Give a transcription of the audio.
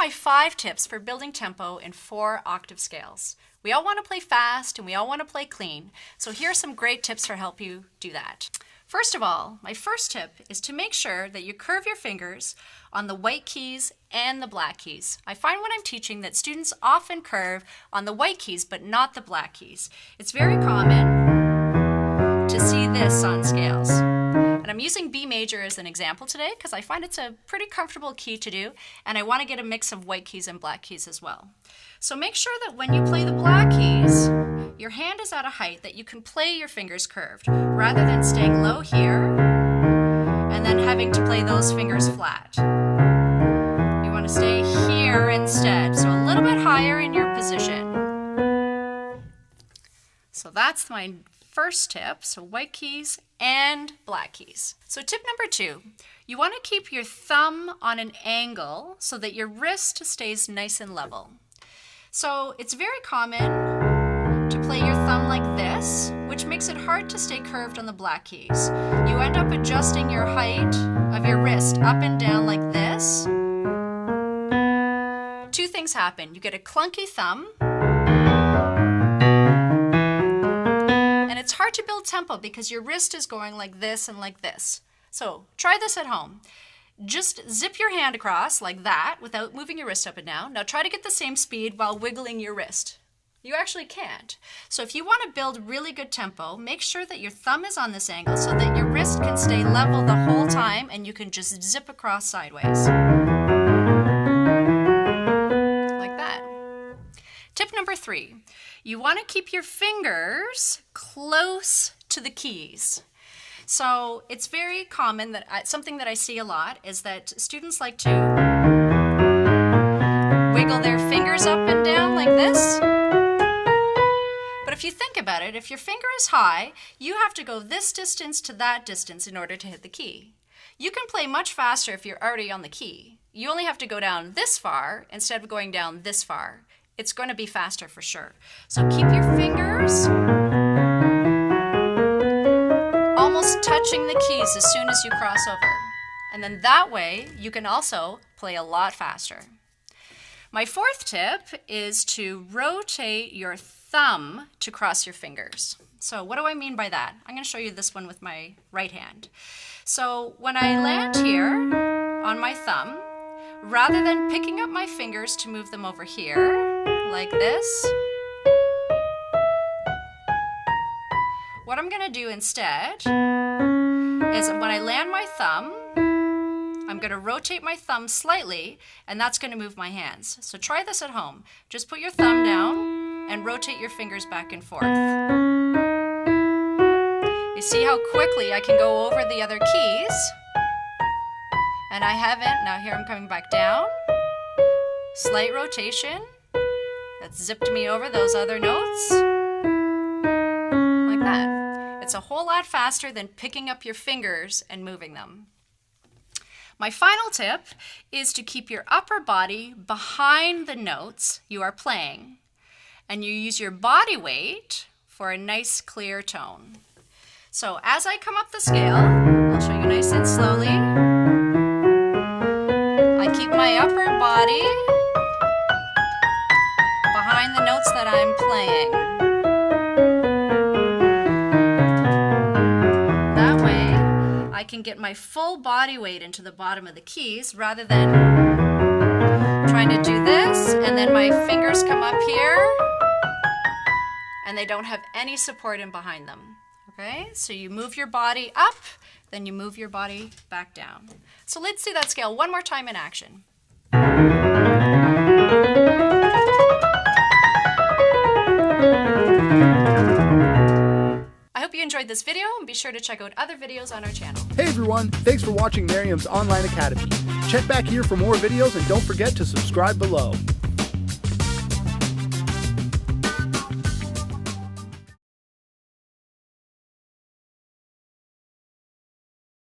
my 5 tips for building tempo in 4 octave scales. We all want to play fast and we all want to play clean, so here are some great tips for help you do that. First of all, my first tip is to make sure that you curve your fingers on the white keys and the black keys. I find when I'm teaching that students often curve on the white keys but not the black keys. It's very common to see this on scales. And I'm using B major as an example today because I find it's a pretty comfortable key to do, and I want to get a mix of white keys and black keys as well. So make sure that when you play the black keys, your hand is at a height that you can play your fingers curved, rather than staying low here and then having to play those fingers flat. You want to stay here instead, so a little bit higher in your position. So that's my first tip, so white keys and black keys. So tip number 2, you want to keep your thumb on an angle so that your wrist stays nice and level. So it's very common to play your thumb like this, which makes it hard to stay curved on the black keys. You end up adjusting your height of your wrist up and down like this. 2 things happen. You get a clunky thumb, and it's hard to build tempo because your wrist is going like this and like this. So try this at home. Just zip your hand across like that without moving your wrist up and down. Now try to get the same speed while wiggling your wrist. You actually can't. So if you want to build really good tempo, make sure that your thumb is on this angle so that your wrist can stay level the whole time and you can just zip across sideways. Like that. Tip number 3, you want to keep your fingers close to the keys. So it's very common that something that I see a lot is that students like to wiggle their fingers up and down like this. But if you think about it, if your finger is high, you have to go this distance to that distance in order to hit the key. You can play much faster if you're already on the key. You only have to go down this far instead of going down this far. It's going to be faster for sure. So keep your fingers almost touching the keys as soon as you cross over. And then that way you can also play a lot faster. My 4th tip is to rotate your thumb to cross your fingers. So what do I mean by that? I'm going to show you this one with my right hand. So when I land here on my thumb, rather than picking up my fingers to move them over here, like this, what I'm going to do instead is when I land my thumb, I'm going to rotate my thumb slightly, and that's going to move my hands. So try this at home. Just put your thumb down and rotate your fingers back and forth. You see how quickly I can go over the other keys? And I haven't. Now here I'm coming back down. Slight rotation. That zipped me over those other notes. Like that. It's a whole lot faster than picking up your fingers and moving them. My final tip is to keep your upper body behind the notes you are playing, and you use your body weight for a nice clear tone. So as I come up the scale, I'll show you nice and slowly. I keep my upper body behind the notes that I'm playing. That way, I can get my full body weight into the bottom of the keys rather than trying to do this and then my fingers come up here and they don't have any support in behind them. Okay, so you move your body up, then you move your body back down. So let's do that scale one more time in action. I hope you enjoyed this video, and be sure to check out other videos on our channel. Hey everyone, thanks for watching Miriam's Online Academy. Check back here for more videos and don't forget to subscribe below.